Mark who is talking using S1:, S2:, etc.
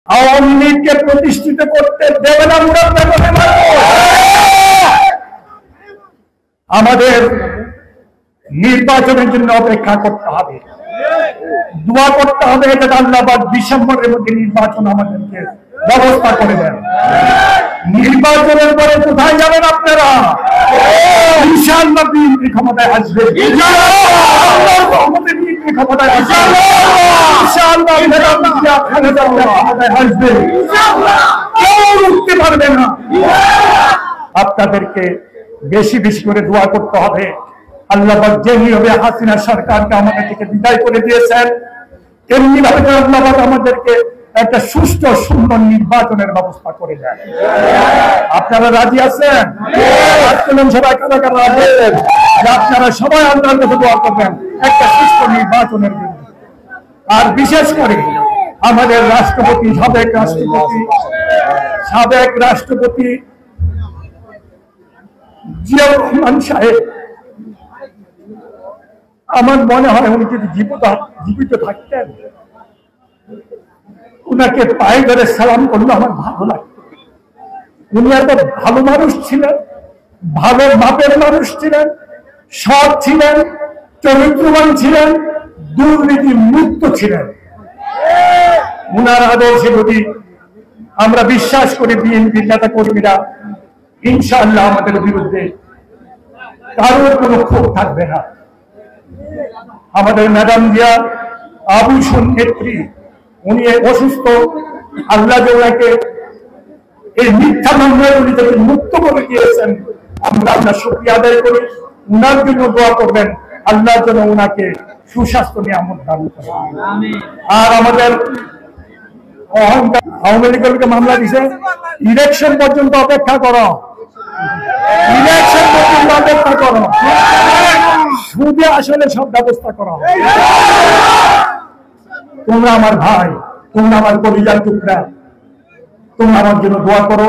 S1: আওয়ামী লীগকে প্রতিষ্ঠিত করতে দেবে না আমাদের নির্বাচনের জন্য অপেক্ষা করতে হবে, দোয়া করতে হবে যাতে আল্লাহ ডিসেম্বরের মধ্যে নির্বাচন আমাদেরকে ব্যবস্থা করে দেন। নির্বাচনের পরে কোথায় যাবেন আপনারা? ইনশাআল্লাহ বিএনপি ক্ষমতায় আসবে, আমাদের বিএনপি ক্ষমতায় আসবে, ইনশাআল্লাহ ক্ষমতায় আসবে, কেউ উঠতে পারবে না। আপনাদেরকে বেশি বেশি করে দোয়া করতে হবে। আল্লাহ পাক যেভাবে হাসিনা সরকারকে আমাদের থেকে বিদায় করে দিয়েছেন, তেমনি ভাবে আল্লাহ পাক আমাদেরকে একটা সুষ্ঠু সুন্দর নির্বাচনের ব্যবস্থা করে দেন। আপনারা রাজি আছেন? সবাই কারা কারা রাজি আছেন? আপনারা সবাই আল্লাহর কাছে দোয়া করবেন একটা সুষ্ঠু নির্বাচনের জন্য। আর বিশেষ করে আমাদের রাষ্ট্রপতি, সাবেক রাষ্ট্রপতি জিয়াউর রহমান সাহেব, আমার মনে হয় উনি যদি জীবিত থাকতেন, উনাকে পায়ে ধরে সালাম করলে আমার ভালো লাগতো। উনি এত ভালো মানুষ ছিলেন, ভালো মাপের মানুষ ছিলেন, সৎ ছিলেন, চরিত্রবান ছিলেন, দুর্নীতি মুক্ত ছিলেন। উনার আদর্শে যদি আমরা বিশ্বাস করি বিএনপির নেতা কর্মীরা, ইনশাআল্লাহ আমাদের বিরুদ্ধে কারোর কোনো ক্ষোভ থাকবে না। আমাদের ম্যাডাম জিয়া আভূষণ নেত্রী, উনি অসুস্থ, আল্লাহ ওনাকে এই মিথ্যা মামলায় উনি থেকে মুক্ত করে দিয়েছেন। আমরা শুকরিয়া আদায় করি, উনার জন্য দোয়া করবেন, আল্লাহ যেন উনাকে সুস্বাস্থ্য নিয়ামত দান করেন। আর আমাদের অহংকার আওয়ামী লীগকে মামলা দিছে, ইলেকশন পর্যন্ত অপেক্ষা করো, ইলেকশন পর্যন্ত অপেক্ষা করো, সুদে আসলে সব ব্যবস্থা করো। তোমরা আমার ভাই, তোমরা আমার কলিজার টুকরা, তোমরা আমার জন্য দোয়া করো।